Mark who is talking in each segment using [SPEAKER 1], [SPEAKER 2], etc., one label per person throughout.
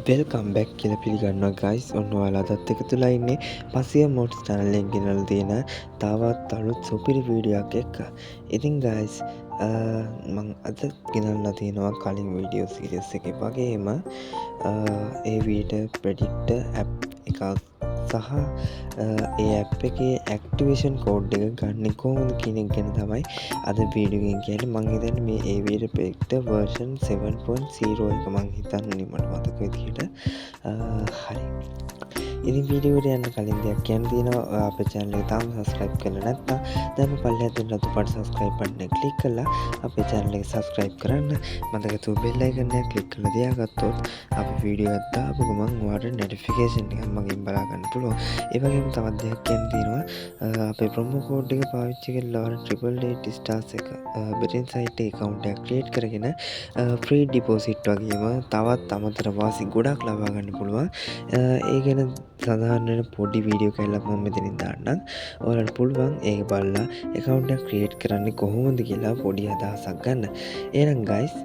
[SPEAKER 1] Welcome back කියලා පිළිගන්නවා guys. ඔන්න ඔයාලටත් එකතුලා ඉන්නේ පසිය මොඩ්ස් channel එකෙන් ගෙනල්ලා තියෙන තවත් අලුත් සුපිරි වීඩියෝ එකක් එක්ක. ඉතින් ගයිස් මම අද ගෙනල්ලා තියෙනවා කලින් වීඩියෝ සීරීස් එකේ වගේම ඒ වීඩියෝ ප්‍රෙඩික්ටර් ඇප් එකක් සහ ඒ ඇප් එකේ ඇක්ටිවේෂන් කෝඩ් එක ගන්න කොහොමද කියන එක ගැන තමයි අද වීඩියෝ එකෙන් කියන්නේ. මම හිතන්නේ මේ ඒ වීඩියෝ ප්‍රෙඩික්ටර් version 7.0 එක මම හිතන්නේ මට මතක විදිහට. හරි. ඉතින් වීඩියෝට යන්න කලින් දෙයක් කියන්න තියෙනවා. අපේ channel එක තාම subscribe කරලා නැත්නම් දැන්ම පල්ලෙහාට තියෙන රතු පාට subscribe button එක click කරලා අපේ channel එක subscribe කරන්න. මතක තු bell icon එක click කරලා තියාගත්තොත් අපි වීඩියෝ එකක් දාපු ගමන් ඔයාලට notification එකක් මගෙන් බලා ගන්න පුළුවන්. ඒ වගේම තවත් දෙයක් කියන්න තියෙනවා. අපේ promo code එක පාවිච්චි කරලා ඔයාලට 888 stars එක betting site account එකක් create කරගෙන free deposit වගේම තවත් අමතර වාසි ගොඩක් ලබා ගන්න පුළුවන්. ඒ ගැන සඳහන් වෙන පොඩි වීඩියෝ කැල්ලක් මම මෙතනින් දාන්නම්. ඔයාලට පුළුවන් ඒක බලලා account එක create කරන්නේ කොහොමද කියලා පොඩි අදහසක් ගන්න. එහෙනම් guys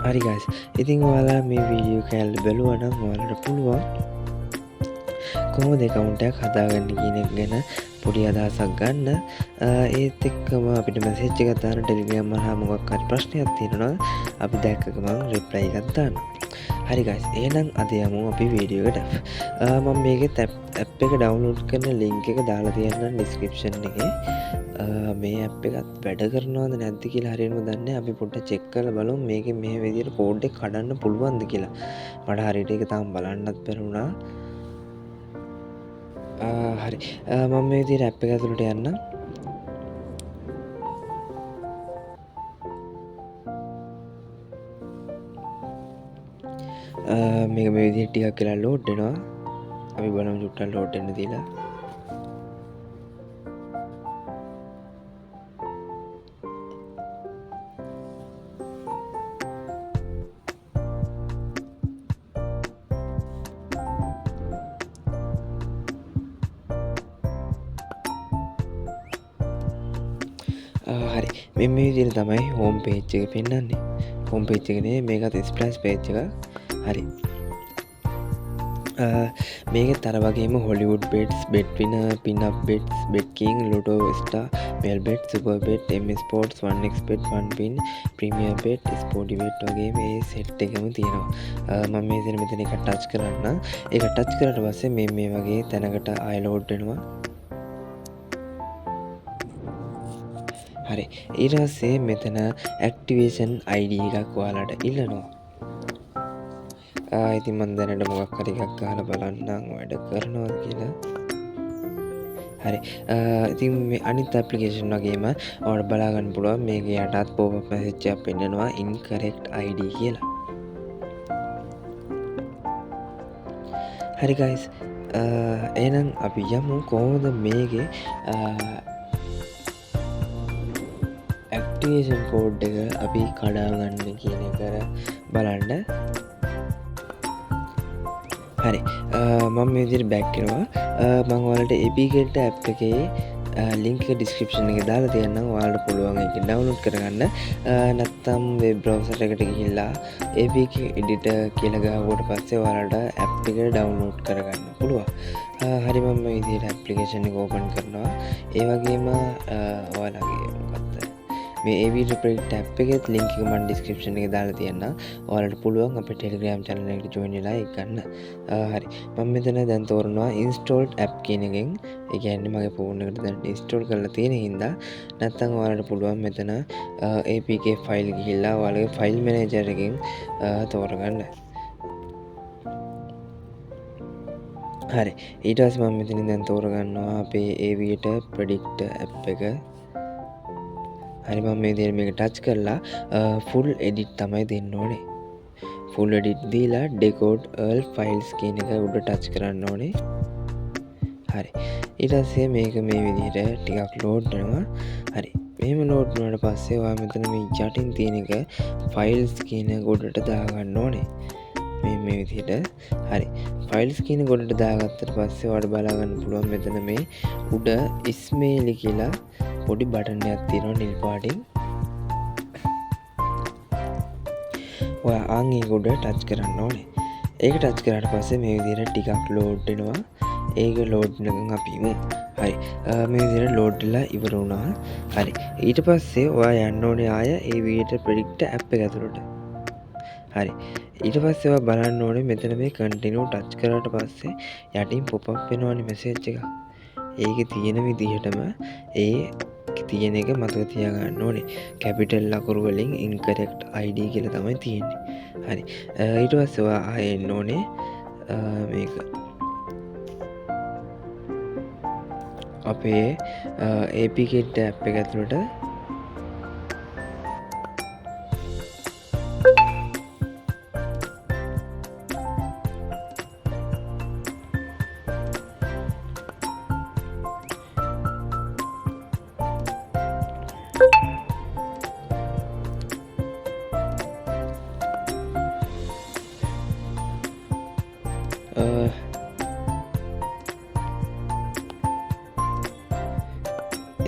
[SPEAKER 1] හරි guys. ඉතින් ඔයාලා මේ වීඩියෝ කැල්ල බලුවා නම් ඔයාලට පුළුවන් කොහොමද account එකක් හදාගන්න කියන එක ගැන පොඩි අදහසක් ගන්න. ඒත් එක්කම අපිට message එකක් දාන්න Telegram හරහා මොකක් හරි ප්‍රශ්නයක් තියෙනවා අපි දැක්ක ගමන් reply එකක් දාන්න. හරි guys. එහෙනම් අද යමු අපි වීඩියෝ එකට. මම මේකේ app එක download කරන link එක දාලා තියන්නම් description එකේ. මේ ඇප් එකත් වැඩ කරනවද නැද්ද කියලා හරියටම දන්නේ නැහැ. අපි පොඩ්ඩක් චෙක් කරලා බලමු මේකේ මේ විදිහට කෝඩ් එක කඩන්න පුළුවන්ද කියලා. මට හරියට ඒක තාම බලන්නත් බැරි වුණා. හරි. මම මේ විදිහට ඇප් එක ඇතුළට යන්නම්. මේක මේ විදිහට ටිකක් කියලා ලෝඩ් වෙනවා. අපි බලමු චුට්ටක් ලෝඩ් වෙන්න දීලා. හරි. මේ විදිහට තමයි හෝම් පේජ් එක පෙන්වන්නේ. හෝම් පේජ් එක නේ මේකත් ස්ප්ලෑෂ් පේජ් එක. හරි. මේකෙත් අර වගේම හොලිවුඩ් බෙට්ස්, බෙට් විනර්, පින් up bets, bet king, lotto star, Melbet, Superbet, M sports, 1x bet, 1 pin, premier bet, ස්පෝර්ටි bet වගේ මේ සෙට් එකම තියෙනවා. මම මේ දෙන මෙතන එක ටච් කරන්න. ඒක ටච් කරලා පස්සේ මේ වගේ තැනකට ආය ලෝඩ් වෙනවා. හරි. ඊට පස්සේ මෙතන ඇක්ටිවේෂන් ID එකක් ඔයාලට ඉල්ලනවා. ඉතින් මම දැනට මොකක් හරි එකක් ගහලා බලන්නම් වැඩ කරනවද කියලා. හරි. ඉතින් මේ අනිත් ඇප්ලිකේෂන් වගේම ඔයාලට බලා ගන්න පුළුවන් මේකේ යටත් pop up message එකක් පෙන්නනවා incorrect ID කියලා. හරි guys. එහෙනම් අපි යමු කොහොමද මේකේ ඇක්ටිවේෂන් කෝඩ් එක අපි කඩා ගන්න කියන එක බලන්න. හරි. මම මේ විදිහට බෑක් කරනවා. මම ඔයාලට APK app එකේ link එක description එකේ දාලා තියන්නම්. ඔයාලට පුළුවන් ඒක download කරගන්න. නැත්නම් web browser එකට ගිහිල්ලා APK editor කියලා ගාවට පස්සේ ඔයාලට app එක download කරගන්න පුළුවන්. හරි. මම මේ විදිහට application එක open කරනවා. ඒ වගේම ඔයාලගේ මොකක්ද මේ AV Predict app එකේ link එක මම description එකේ දාලා තියන්නම්. ඔයාලට පුළුවන් අපේ Telegram channel එකට join වෙලා ඒක ගන්න. හරි. මම මෙතන දැන් තෝරනවා installed app කියන එකෙන්. ඒ කියන්නේ මගේ phone එකට දැන් install කරලා තියෙන හින්දා නැත්නම් ඔයාලට පුළුවන් මෙතන APK file ගිහිල්ලා ඔයාලගේ file manager එකෙන් තෝරගන්න. හරි. ඊට පස්සේ මම මෙතනින් දැන් තෝරගන්නවා අපේ AV Predict app එක. හරි. මම මේ විදිහට මේක ටච් කරලා full edit තමයි දෙන්න ඕනේ. full edit දීලා decode all files කියන එක උඩ ටච් කරන්න ඕනේ. හරි. ඊට පස්සේ මේක මේ විදිහට ටිකක් ලෝඩ් වෙනවා. හරි. මෙහෙම ලෝඩ් වුණාට පස්සේ ඔයා මෙතන මේ යටින් තියෙන එක ෆයිල්ස් කියන ගොඩට දාගන්න ඕනේ. මේ විදිහට. හරි. ෆයිල්ස් කියන ගොඩට දාගත්තට පස්සේ ඔයාලට බලා ගන්න පුළුවන් මෙතන මේ උඩ ඉස්මේලි කියලා පොඩි බටන් එකක් තියෙනවා නිල් පාටින්. ඔයා ආන් ඒක උඩ ටච් කරන්න ඕනේ. ඒක ටච් කරාට පස්සේ මේ විදිහට ටිකක් ලෝඩ් වෙනවා. ඒක ලෝඩ් වෙනකන් අපි ඉමු. හරි. මේ විදිහට ලෝඩ් වෙලා ඉවර වුණා. හරි. ඊට පස්සේ ඔයා යන්න ඕනේ ආය ඒ වීඩියෝ ප්‍රෙඩික්ටර් ඇප් එක ඇතුළට. හරි. ඊට පස්සේ ඔයා බලන්න ඕනේ මෙතන මේ කන්ටිනියු ටච් කරාට පස්සේ යටින් පොප් අප් වෙනවනේ මෙසේජ් එක. ඒකේ තියෙන විදිහටම ඒ තියෙන එක මතක තියාගන්න ඕනේ. කැපිටල් ලකුණු වලින් incorrect id කියලා තමයි තියෙන්නේ. හරි. ඊට පස්සේ ඔයා ආයෙ එන්න ඕනේ මේක අපේ APKit app එක ඇතුළට.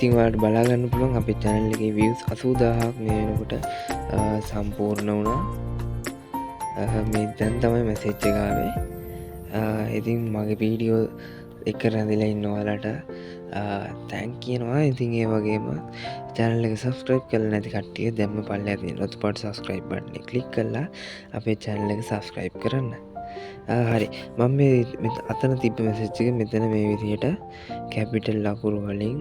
[SPEAKER 1] ඉතින් ඔයාලට බලා ගන්න පුළුවන් අපේ channel එකේ views 80000ක් මේ වෙනකොට සම්පූර්ණ වුණා. මේ දැන් තමයි message එක ආවේ. ඉතින් මගේ වීඩියෝ එක රැඳිලා ඉන්න ඔයාලට thank කියනවා. ඉතින් ඒ වගේම channel එක subscribe කරලා නැති කට්ටිය දැම්ම පල්ලෙහා තියෙන රතු පාට subscribe button එක click කරලා අපේ channel එක subscribe කරන්න. හරි. මම මේ අතන තිබ්බ message එක මෙතන මේ විදිහට capital ලකුණු වලින්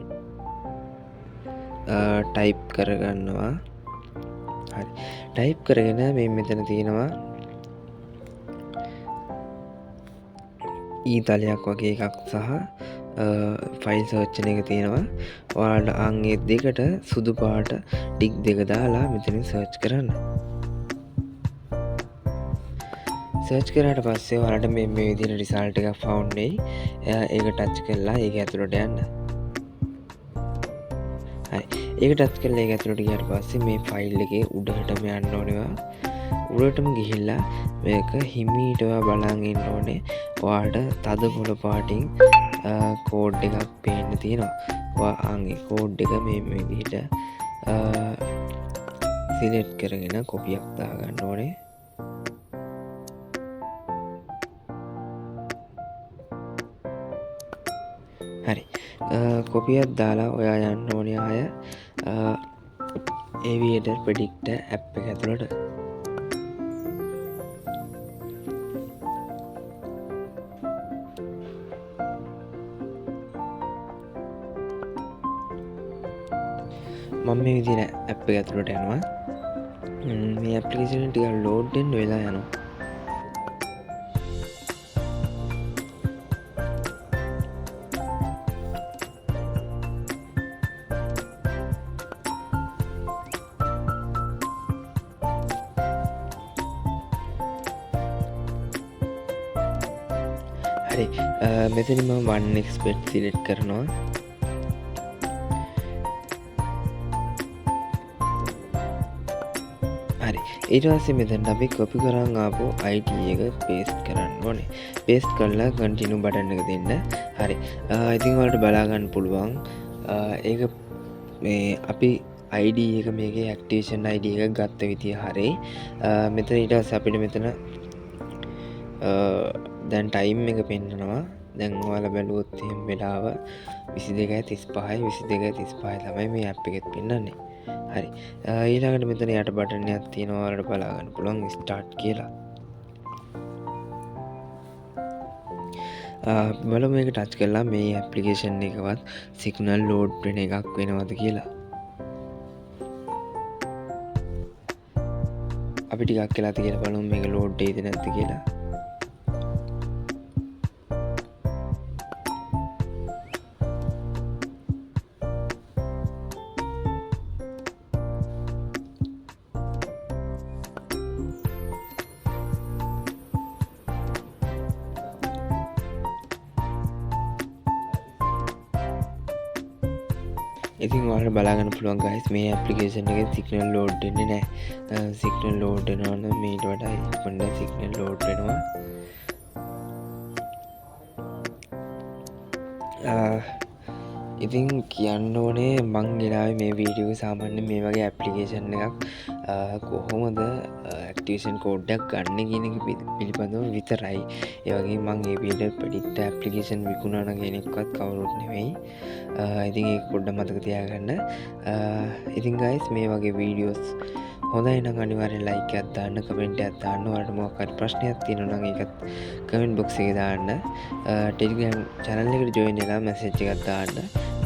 [SPEAKER 1] ටයිප් කරගන්නවා. හරි. ටයිප් කරගෙන මේ මෙතන තියෙනවා ඊතලයක් වගේ එකක් සහ ෆයිල් සර්ච් එක තියෙනවා. ඔයාලට අන් ඒ දෙකට සුදු පාට ටික් දෙක දාලා මෙතනින් සර්ච් කරන්න. සර්ච් කරාට පස්සේ ඔයාලට මේ විදිහට රිසල්ට් එකක් ෆවුන්ඩ් වෙයි. ඒක ටච් කරලා ඒක ඇතුළට යන්න. හරි. ඒක ටච් කරලා ඒක ඇතුළට ගියාට පස්සේ මේ ෆයිල් එකේ උඩටම යන්න ඕනවා. උඩටම ගිහිල්ලා මේක හිමීට බලන් ඉන්න ඕනේ. ඔයාලට තද පොළ පාටින් කෝඩ් එකක් පේන්න තියෙනවා. ඔයා ආන්ගේ කෝඩ් එක මේ විදිහට සිලෙක්ට් කරගෙන කොපියක් දාගන්න ඕනේ. හරි. කොපියක් දාලා ඔයා යන්න ඕනේ ආය aviator predictor app එක ඇතුළට. මම මේ විදිහට app එක ඇතුළට යනවා. මේ application එක ටිකක් load වෙන්න වෙලා යනවා. හරි. මෙතන මම 1x bet select කරනවා. හරි. ඊට පස්සේ මෙතනට අපි copy කරන් ආපු ID එක paste කරන්න ඕනේ. paste කරලා continue button එක දෙන්න. හරි. ඉතින් ඔයාලට බලා ගන්න පුළුවන් ඒක මේ අපි ID එක මේකේ activation ID එක ගත්ත විදිය හරියි. මෙතන ඊට පස්සේ අපිට මෙතන දැන් ටයිම් එක පෙන්නනවා. දැන් ඔයාලා බැලුවොත් එහෙම වෙලාව 22:35 22:35 තමයි මේ ඇප් එකෙත් පෙන්නන්නේ. හරි. ඊළඟට මෙතන යට බටන් එකක් තියෙනවා. ඔයාලට බලා ගන්න පුළුවන් ස්ටාර්ට් කියලා. බලමු මේක ටච් කරලා මේ ඇප්ලිකේෂන් එකවත් සිග්නල් ලෝඩ් වෙන එකක් වෙනවද කියලා. අපි ටිකක් වෙලා තියෙලා බලමු මේක ලෝඩ් වෙයිද නැද්ද කියලා. ඉතින් ඔයාලට බලාගන්න පුළුවන් ගයිස් මේ ඇප්ලිකේෂන් එකේ සිග්නල් ලෝඩ් වෙන්නේ නැහැ. සිග්නල් ලෝඩ් වෙනවා නම් මීට වඩා ඉක්මනට සිග්නල් ලෝඩ් වෙනවා. ඉතින් කියන්න ඕනේ මං ගෙනාවේ මේ වීඩියෝ සාමාන්‍යයෙන් මේ වගේ ඇප්ලිකේෂන් එකක් කොහොමද ඇක්ටිවේෂන් කෝඩ් එකක් ගන්න කියන එක පිළිබඳව විතරයි. ඒ වගේ මං මේ වීඩියෝ ප්‍රෙඩික්ට් ඇප්ලිකේෂන් විකුණන කෙනෙක්වත් කවුරුත් නෙවෙයි. ඉතින් ඒක පොඩ්ඩක් මතක තියාගන්න. ඉතින් guys මේ වගේ වීඩියෝස් හොඳයි නම් අනිවාර්යෙන් ලයික් එකක් දාන්න, කමෙන්ට් එකක් දාන්න. ඔයාලට මොකක් හරි ප්‍රශ්නයක් තියෙනවා නම් ඒකත් කමෙන්ට් බොක්ස් එකේ දාන්න. ටෙලිග්‍රෑම් channel එකට join වෙලා මැසේජ් එකක් දාන්න.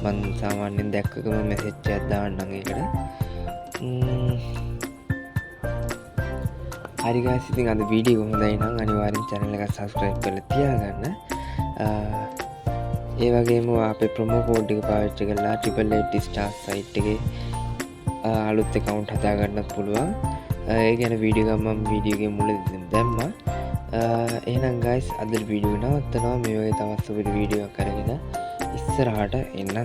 [SPEAKER 1] මම සාමාන්‍යයෙන් දැක්කම මැසේජ් එකක් දාන්නම් ඒකට. හරි guys ඉතින් අද වීඩියෝ හොඳයි නම් අනිවාර්යෙන් channel එක subscribe කරලා තියාගන්න. ඒ වගේම අපේ ප්‍රොමෝ කෝඩ් එක පාවිච්චි කරලා 888 stars site එකේ අලුත් account හදාගන්නත් පුළුවන්. ඒ ගැන වීඩියෝ එකක් මම වීඩියෝ එකේ මුලදී දැම්මා. එහෙනම් guys අද වීඩියෝ නවත්තනවා. මේ වගේ තවත් සුපිරි වීඩියෝ එකක් අරගෙන ඉස්සරහට එන්න.